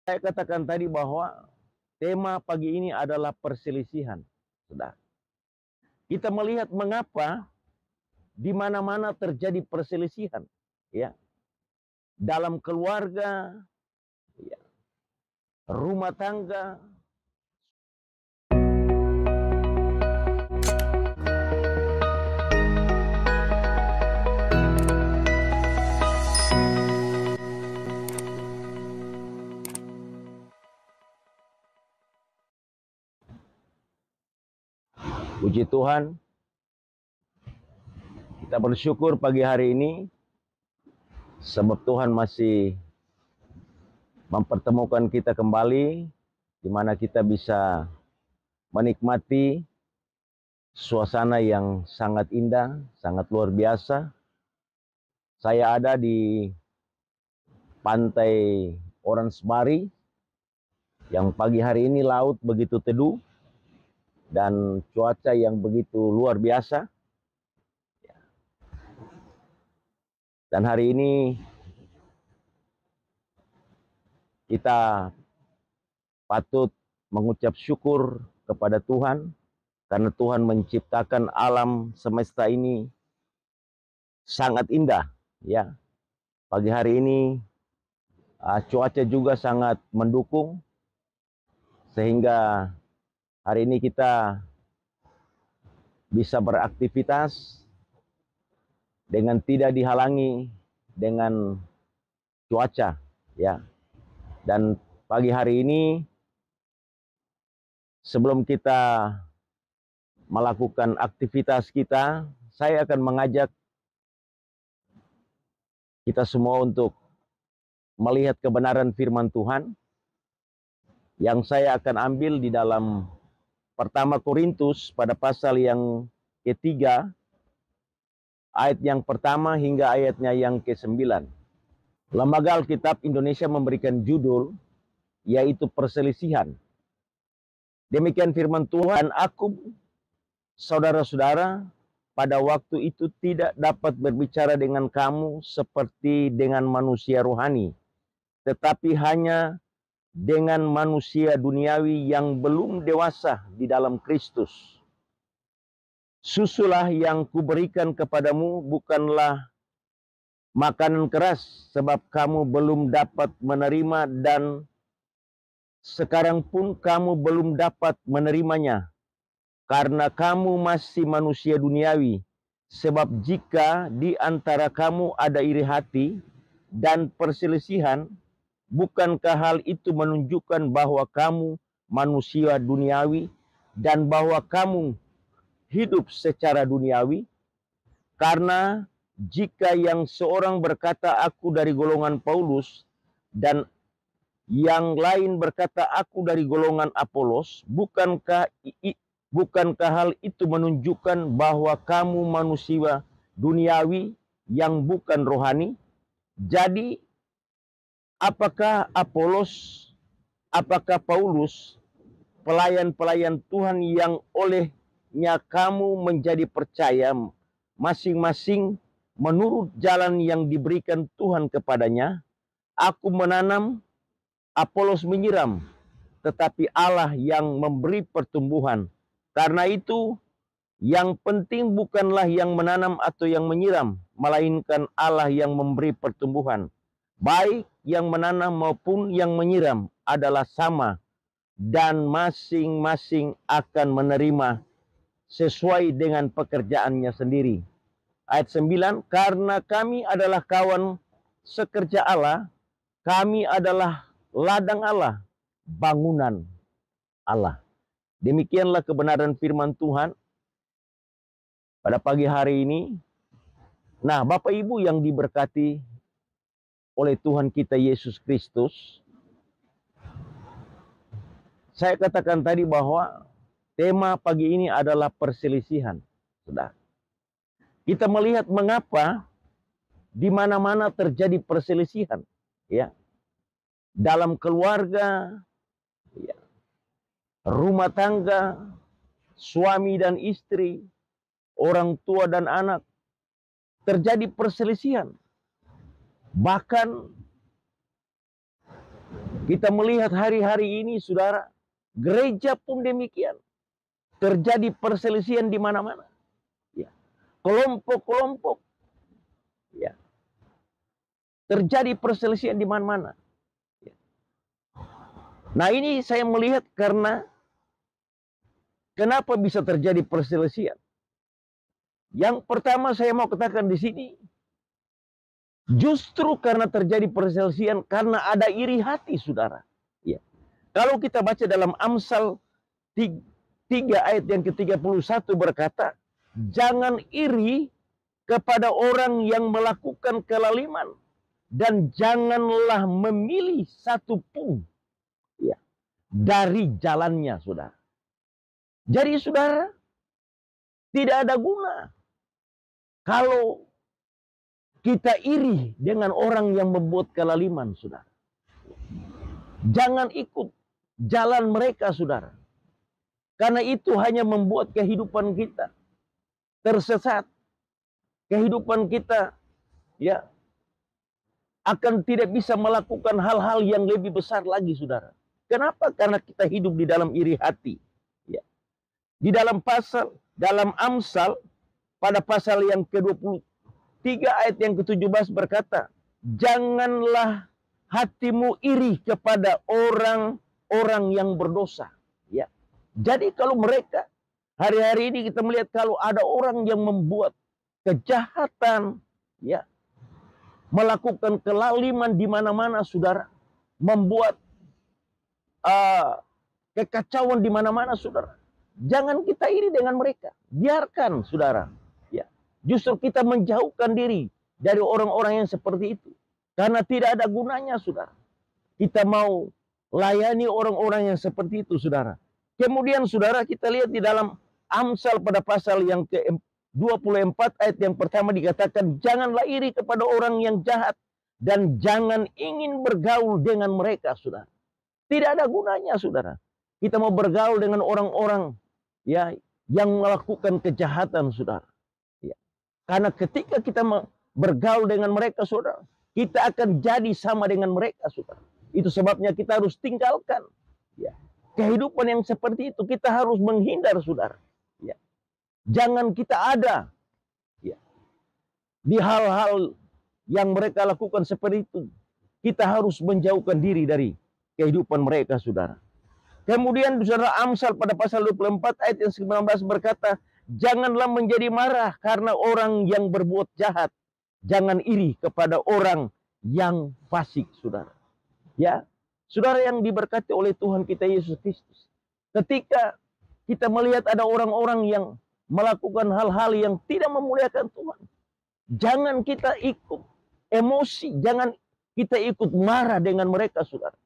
Saya katakan tadi bahwa tema pagi ini adalah perselisihan. Sudah. Kita melihat mengapa di mana-mana terjadi perselisihan, ya. Dalam keluarga, ya, rumah tangga. Puji Tuhan, kita bersyukur pagi hari ini sebab Tuhan masih mempertemukan kita kembali di mana kita bisa menikmati suasana yang sangat indah, sangat luar biasa. Saya ada di pantai Oransbari yang pagi hari ini laut begitu teduh dan cuaca yang begitu luar biasa. Dan hari ini kita patut mengucap syukur kepada Tuhan karena Tuhan menciptakan alam semesta ini sangat indah, ya. Pagi hari ini cuaca juga sangat mendukung sehingga hari ini kita bisa beraktivitas dengan tidak dihalangi dengan cuaca, ya. Dan pagi hari ini sebelum kita melakukan aktivitas kita, saya akan mengajak kita semua untuk melihat kebenaran firman Tuhan yang saya akan ambil di dalam Pertama Korintus pada pasal yang ketiga, ayat yang pertama hingga ayatnya yang ke-9. Lembaga Alkitab Indonesia memberikan judul yaitu perselisihan. Demikian firman Tuhan, aku saudara-saudara pada waktu itu tidak dapat berbicara dengan kamu seperti dengan manusia rohani, tetapi hanya dengan manusia duniawi yang belum dewasa di dalam Kristus. Susulah yang kuberikan kepadamu bukanlah makanan keras, sebab kamu belum dapat menerima dan sekarang pun kamu belum dapat menerimanya, karena kamu masih manusia duniawi. Sebab jika di antara kamu ada iri hati dan perselisihan, bukankah hal itu menunjukkan bahwa kamu manusia duniawi dan bahwa kamu hidup secara duniawi? Karena jika yang seorang berkata aku dari golongan Paulus dan yang lain berkata aku dari golongan Apolos, bukankah hal itu menunjukkan bahwa kamu manusia duniawi yang bukan rohani? Jadi apakah Paulus pelayan-pelayan Tuhan yang olehnya kamu menjadi percaya, masing-masing menurut jalan yang diberikan Tuhan kepadanya? Aku menanam, Apolos menyiram, tetapi Allah yang memberi pertumbuhan. Karena itu, yang penting bukanlah yang menanam atau yang menyiram, melainkan Allah yang memberi pertumbuhan. Baik yang menanam maupun yang menyiram adalah sama, dan masing-masing akan menerima sesuai dengan pekerjaannya sendiri. Ayat 9, karena kami adalah kawan sekerja Allah, kami adalah ladang Allah, bangunan Allah. Demikianlah kebenaran firman Tuhan pada pagi hari ini. Nah, Bapak Ibu yang diberkati oleh Tuhan kita Yesus Kristus, saya katakan tadi bahwa tema pagi ini adalah perselisihan. Sudah. Kita melihat mengapa di mana-mana terjadi perselisihan, ya. Dalam keluarga, ya, rumah tangga, suami dan istri, orang tua dan anak, terjadi perselisihan. Bahkan Kita melihat hari-hari ini, saudara, gereja pun demikian. Terjadi perselisihan di mana-mana. Ya. Kelompok-kelompok. Ya. Terjadi perselisihan di mana-mana. Ya. Nah, ini saya melihat karena kenapa bisa terjadi perselisihan. Yang pertama saya mau katakan di sini, justru karena terjadi perselisihan karena ada iri hati, saudara. Ya. Kalau kita baca dalam Amsal 3 ayat yang ke-31 berkata, jangan iri kepada orang yang melakukan kelaliman dan janganlah memilih satu pun ya, dari jalannya, saudara. Jadi saudara, tidak ada guna kalau kita iri dengan orang yang membuat kelaliman, saudara. Jangan ikut jalan mereka, saudara. Karena itu hanya membuat kehidupan kita tersesat. Kehidupan kita ya akan tidak bisa melakukan hal-hal yang lebih besar lagi, saudara. Kenapa? Karena kita hidup di dalam iri hati. Ya. Di dalam Amsal pada pasal yang ke-23 ayat yang ke-17 berkata, janganlah hatimu iri kepada orang-orang yang berdosa. Ya. Jadi kalau mereka, hari-hari ini kita melihat kalau ada orang yang membuat kejahatan, ya, melakukan kelaliman di mana-mana, saudara, membuat kekacauan di mana-mana, saudara. Jangan kita iri dengan mereka, biarkan, saudara. Ya, justru kita menjauhkan diri dari orang-orang yang seperti itu, karena tidak ada gunanya, saudara. Kita mau layani orang-orang yang seperti itu, saudara. Kemudian saudara kita lihat di dalam Amsal pada pasal yang ke-24 ayat yang pertama dikatakan, janganlah iri kepada orang yang jahat dan jangan ingin bergaul dengan mereka, saudara. Tidak ada gunanya, saudara. Kita mau bergaul dengan orang-orang ya yang melakukan kejahatan, saudara. Ya. Karena ketika kita bergaul dengan mereka, saudara, kita akan jadi sama dengan mereka, saudara. Itu sebabnya kita harus tinggalkan ya kehidupan yang seperti itu. Kita harus menghindar, saudara. Ya. Jangan kita ada ya di hal-hal yang mereka lakukan seperti itu. Kita harus menjauhkan diri dari kehidupan mereka, saudara. Kemudian saudara, Amsal pada pasal 24 ayat yang 19 berkata, janganlah menjadi marah karena orang yang berbuat jahat. Jangan iri kepada orang yang fasik, saudara. Ya, saudara yang diberkati oleh Tuhan kita Yesus Kristus. Ketika kita melihat ada orang-orang yang melakukan hal-hal yang tidak memuliakan Tuhan, jangan kita ikut emosi, jangan kita ikut marah dengan mereka, saudara.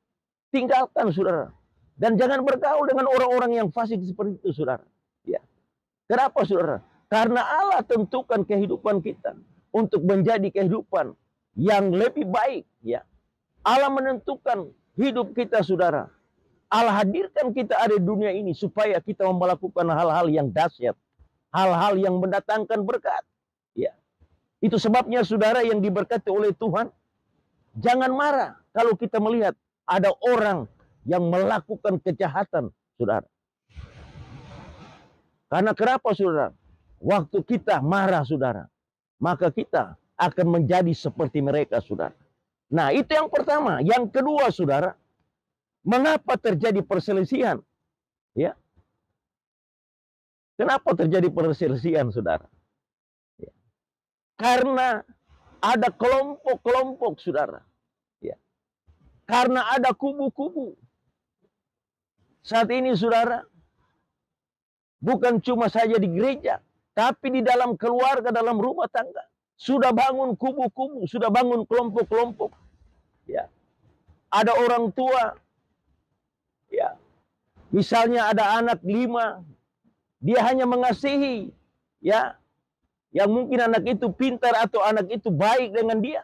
Tinggalkan, saudara. Dan jangan bergaul dengan orang-orang yang fasik seperti itu, saudara. Ya. Kenapa, saudara? Karena Allah tentukan kehidupan kita untuk menjadi kehidupan yang lebih baik. Ya. Allah menentukan hidup kita, saudara. Allah hadirkan kita ada di dunia ini supaya kita melakukan hal-hal yang dahsyat, hal-hal yang mendatangkan berkat. Ya. Itu sebabnya, saudara yang diberkati oleh Tuhan, jangan marah kalau kita melihat ada orang yang melakukan kejahatan, saudara. Karena kenapa, saudara? Waktu kita marah, saudara, maka kita akan menjadi seperti mereka, saudara. Nah, itu yang pertama. Yang kedua, saudara, mengapa terjadi perselisihan? Ya. Kenapa terjadi perselisihan, saudara? Ya. Karena ada kelompok-kelompok, saudara. Ya. Karena ada kubu-kubu. Saat ini, saudara, bukan cuma saja di gereja, tapi di dalam keluarga, dalam rumah tangga, sudah bangun kubu-kubu, sudah bangun kelompok-kelompok. Ya. Ada orang tua, ya, misalnya ada anak 5, dia hanya mengasihi, ya, yang mungkin anak itu pintar atau anak itu baik dengan dia.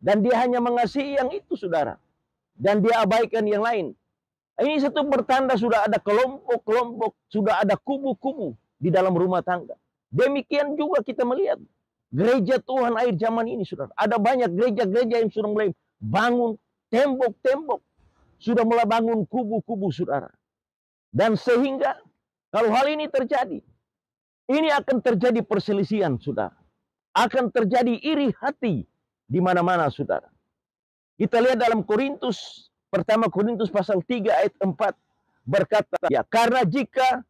Dan dia hanya mengasihi yang itu, saudara. Dan dia abaikan yang lain. Ini satu pertanda sudah ada kelompok-kelompok, sudah ada kubu-kubu di dalam rumah tangga. Demikian juga kita melihat gereja Tuhan akhir zaman ini, saudara. Ada banyak gereja-gereja yang sudah mulai bangun tembok-tembok, sudah mulai bangun kubu-kubu, saudara. Dan sehingga kalau hal ini terjadi, ini akan terjadi perselisihan, saudara. Akan terjadi iri hati di mana-mana, saudara. Kita lihat dalam Korintus, pertama Korintus pasal 3 ayat 4 berkata, ya, karena jika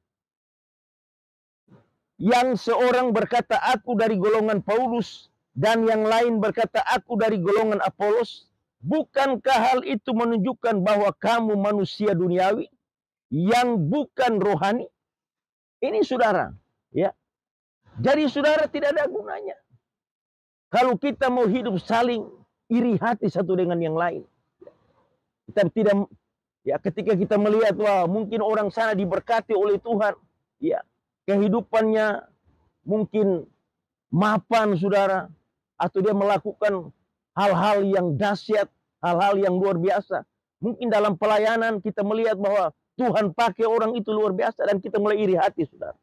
yang seorang berkata aku dari golongan Paulus dan yang lain berkata aku dari golongan Apolos, bukankah hal itu menunjukkan bahwa kamu manusia duniawi yang bukan rohani? Ini saudara, ya. Jadi saudara, tidak ada gunanya kalau kita mau hidup saling iri hati satu dengan yang lain. Kita tidak, ya, ketika kita melihat wah mungkin orang sana diberkati oleh Tuhan, ya, kehidupannya mungkin mapan, saudara, atau dia melakukan hal-hal yang dahsyat, hal-hal yang luar biasa. Mungkin dalam pelayanan kita melihat bahwa Tuhan pakai orang itu luar biasa dan kita mulai iri hati, saudara.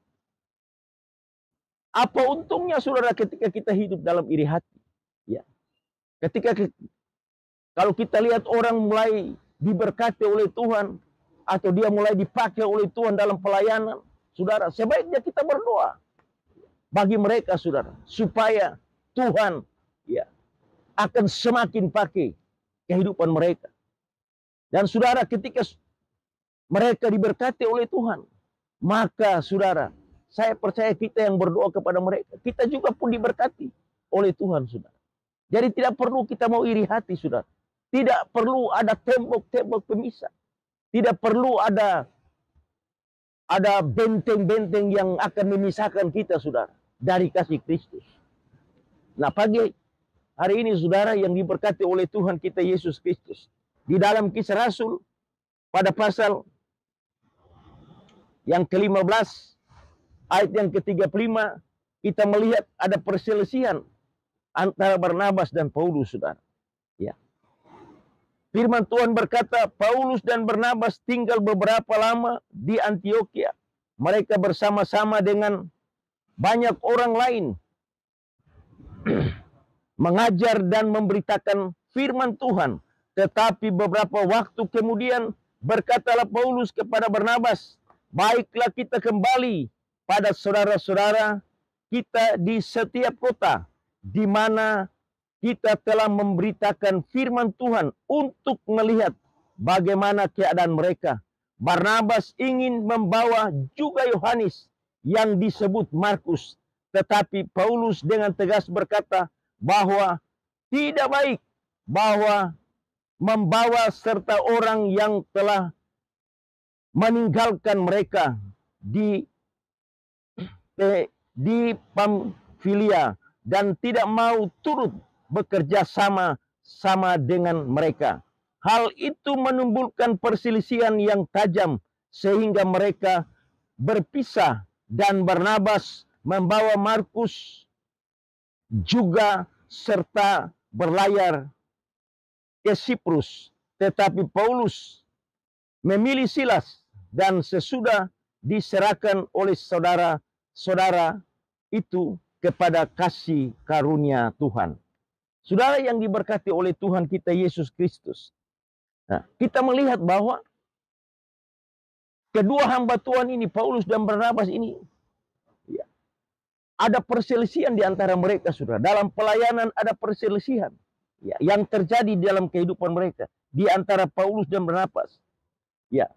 Apa untungnya, saudara, ketika kita hidup dalam iri hati? Ya. Kalau kita lihat orang mulai diberkati oleh Tuhan atau dia mulai dipakai oleh Tuhan dalam pelayanan, saudara, sebaiknya kita berdoa bagi mereka, saudara, supaya Tuhan, ya, akan semakin pakai kehidupan mereka. Dan saudara, ketika mereka diberkati oleh Tuhan, maka saudara, saya percaya kita yang berdoa kepada mereka, kita juga pun diberkati oleh Tuhan, saudara. Jadi tidak perlu kita mau iri hati, saudara. Tidak perlu ada tembok-tembok pemisah. Tidak perlu ada benteng-benteng yang akan memisahkan kita, saudara, dari kasih Kristus. Nah, pagi hari ini, saudara, yang diberkati oleh Tuhan kita Yesus Kristus, di dalam Kisah Rasul pada pasal yang ke-15 ayat yang ke-35, kita melihat ada perselisihan antara Barnabas dan Paulus, saudara. Ya. Firman Tuhan berkata, Paulus dan Barnabas tinggal beberapa lama di Antioquia. Mereka bersama-sama dengan banyak orang lain mengajar dan memberitakan firman Tuhan. Tetapi beberapa waktu kemudian berkatalah Paulus kepada Barnabas, baiklah kita kembali pada saudara-saudara kita di setiap kota di mana kita telah memberitakan firman Tuhan untuk melihat bagaimana keadaan mereka. Barnabas ingin membawa juga Yohanes yang disebut Markus, tetapi Paulus dengan tegas berkata bahwa tidak baik bahwa membawa serta orang yang telah meninggalkan mereka di Pamfilia dan tidak mau turut bekerja sama dengan mereka. Hal itu menimbulkan perselisihan yang tajam sehingga mereka berpisah dan Barnabas membawa Markus juga serta berlayar ke Siprus. Tetapi Paulus memilih Silas dan sesudah diserahkan oleh saudara-saudara itu kepada kasih karunia Tuhan. Saudara yang diberkati oleh Tuhan kita Yesus Kristus. Nah, kita melihat bahwa kedua hamba Tuhan ini, Paulus dan Barnabas ini, ya, ada perselisihan di antara mereka, saudara. Dalam pelayanan ada perselisihan, ya, yang terjadi dalam kehidupan mereka di antara Paulus dan Barnabas. Ya.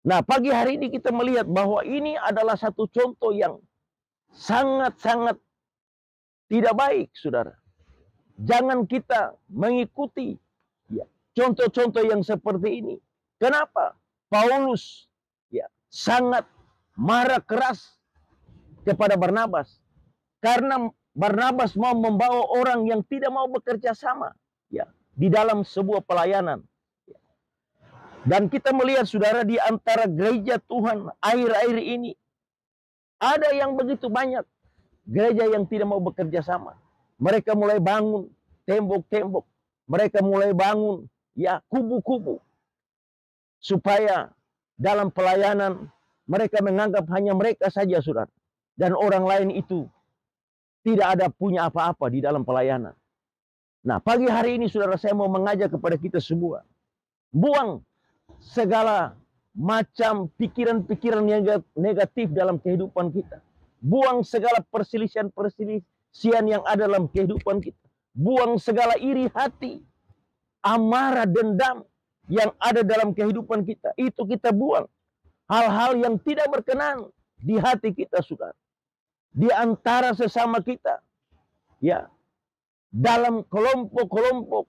Nah, pagi hari ini kita melihat bahwa ini adalah satu contoh yang sangat-sangat tidak baik, saudara. Jangan kita mengikuti, ya, contoh-contoh yang seperti ini. Kenapa? Paulus, ya, sangat marah keras kepada Barnabas karena Barnabas mau membawa orang yang tidak mau bekerja sama, ya, di dalam sebuah pelayanan. Dan kita melihat, saudara, di antara gereja Tuhan akhir-akhir ini ada yang begitu banyak gereja yang tidak mau bekerja sama. Mereka mulai bangun tembok-tembok. Mereka mulai bangun, ya, kubu-kubu. Supaya dalam pelayanan mereka menganggap hanya mereka saja, saudara. Dan orang lain itu tidak ada punya apa-apa di dalam pelayanan. Nah, pagi hari ini saudara, saya mau mengajak kepada kita semua. Buang segala macam pikiran-pikiran negatif dalam kehidupan kita. Buang segala perselisihan yang ada dalam kehidupan kita. Buang segala iri hati, amarah, dendam yang ada dalam kehidupan kita. Itu kita buang. Hal-hal yang tidak berkenan di hati kita, saudara. Di antara sesama kita. Ya, dalam kelompok-kelompok,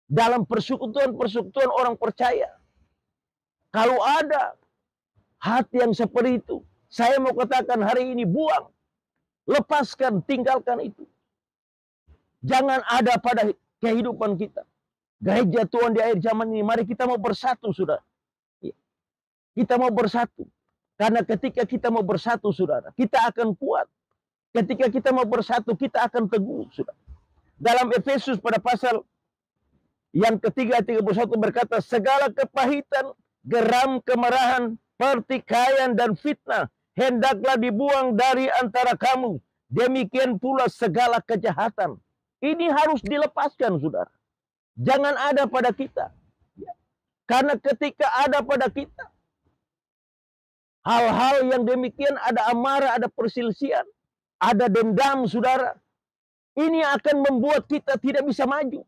dalam persekutuan-persekutuan orang percaya. Kalau ada hati yang seperti itu, saya mau katakan hari ini, buang, lepaskan, tinggalkan itu. Jangan ada pada kehidupan kita. Gereja Tuhan di akhir zaman ini, mari kita mau bersatu, saudara. Kita mau bersatu. Karena ketika kita mau bersatu, saudara, kita akan kuat. Ketika kita mau bersatu, kita akan teguh, saudara. Dalam Efesus pada pasal yang ketiga 31 berkata, segala kepahitan, geram, kemarahan, pertikaian, dan fitnah hendaklah dibuang dari antara kamu. Demikian pula segala kejahatan. Ini harus dilepaskan, saudara. Jangan ada pada kita. Karena ketika ada pada kita hal-hal yang demikian, ada amarah, ada perselisihan, ada dendam, saudara. Ini akan membuat kita tidak bisa maju.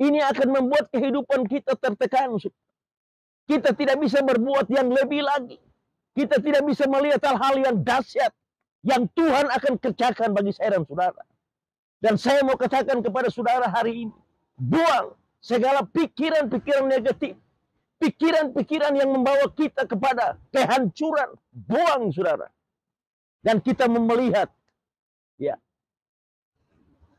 Ini akan membuat kehidupan kita tertekan. Kita tidak bisa berbuat yang lebih lagi. Kita tidak bisa melihat hal-hal yang dahsyat yang Tuhan akan kerjakan bagi saya dan saudara. Dan saya mau katakan kepada saudara hari ini, buang segala pikiran-pikiran negatif. Pikiran-pikiran yang membawa kita kepada kehancuran. Buang, saudara. Dan kita melihat ya,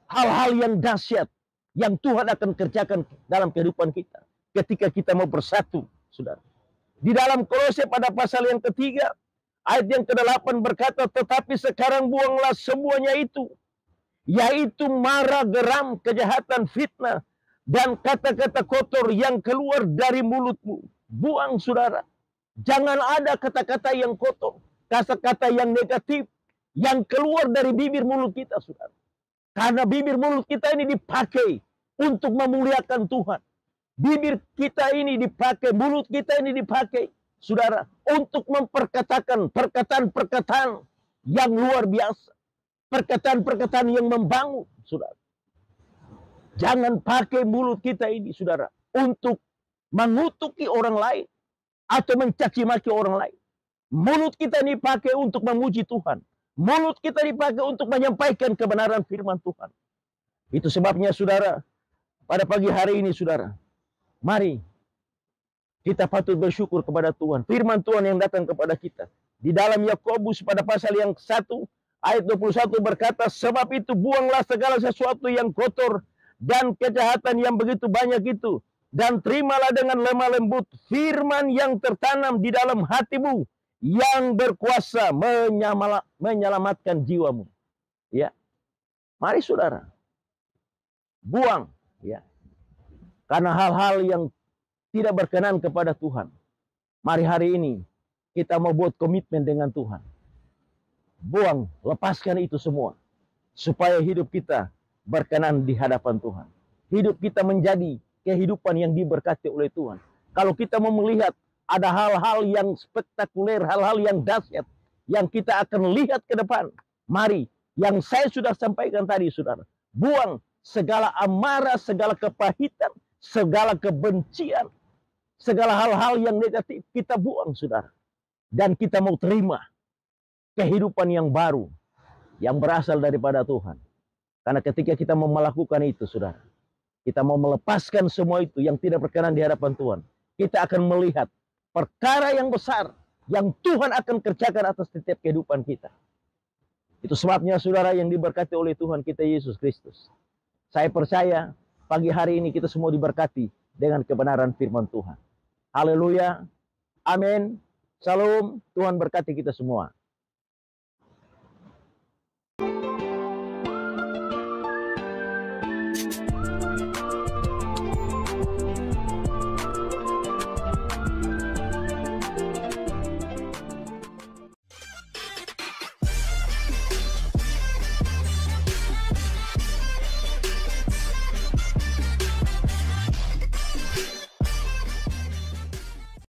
hal-hal yang dahsyat yang Tuhan akan kerjakan dalam kehidupan kita ketika kita mau bersatu, saudara. Di dalam Kolose pada pasal yang ketiga, ayat yang ke-8 berkata, tetapi sekarang buanglah semuanya itu, yaitu marah, geram, kejahatan, fitnah, dan kata-kata kotor yang keluar dari mulutmu. Buang, saudara. Jangan ada kata-kata yang kotor, kata-kata yang negatif yang keluar dari bibir mulut kita, saudara. Karena bibir mulut kita ini dipakai untuk memuliakan Tuhan. Bibir kita ini dipakai, mulut kita ini dipakai, saudara, untuk memperkatakan perkataan-perkataan yang luar biasa. Perkataan-perkataan yang membangun, saudara. Jangan pakai mulut kita ini, saudara, untuk mengutuki orang lain atau mencaci maki orang lain. Mulut kita ini dipakai untuk memuji Tuhan. Mulut kita dipakai untuk menyampaikan kebenaran firman Tuhan. Itu sebabnya, saudara, pada pagi hari ini, saudara, mari kita patut bersyukur kepada Tuhan. Firman Tuhan yang datang kepada kita. Di dalam Yakobus pada pasal yang 1, ayat 21 berkata, sebab itu buanglah segala sesuatu yang kotor dan kejahatan yang begitu banyak itu. Dan terimalah dengan lemah lembut firman yang tertanam di dalam hatimu, yang berkuasa menyelamatkan jiwamu. Ya, mari saudara, buang, ya, karena hal-hal yang tidak berkenan kepada Tuhan. Mari hari ini kita mau buat komitmen dengan Tuhan. Buang, lepaskan itu semua, supaya hidup kita berkenan di hadapan Tuhan. Hidup kita menjadi kehidupan yang diberkati oleh Tuhan. Kalau kita mau melihat ada hal-hal yang spektakuler, hal-hal yang dahsyat yang kita akan lihat ke depan. Mari, yang saya sudah sampaikan tadi, saudara. Buang segala amarah, segala kepahitan, segala kebencian, segala hal-hal yang negatif. Kita buang, saudara. Dan kita mau terima kehidupan yang baru, yang berasal daripada Tuhan. Karena ketika kita mau melakukan itu, saudara, kita mau melepaskan semua itu yang tidak berkenan di hadapan Tuhan. Kita akan melihat perkara yang besar yang Tuhan akan kerjakan atas setiap kehidupan kita. Itu sebabnya, saudara, yang diberkati oleh Tuhan kita Yesus Kristus. Saya percaya pagi hari ini kita semua diberkati dengan kebenaran firman Tuhan. Haleluya. Amin. Shalom. Tuhan berkati kita semua.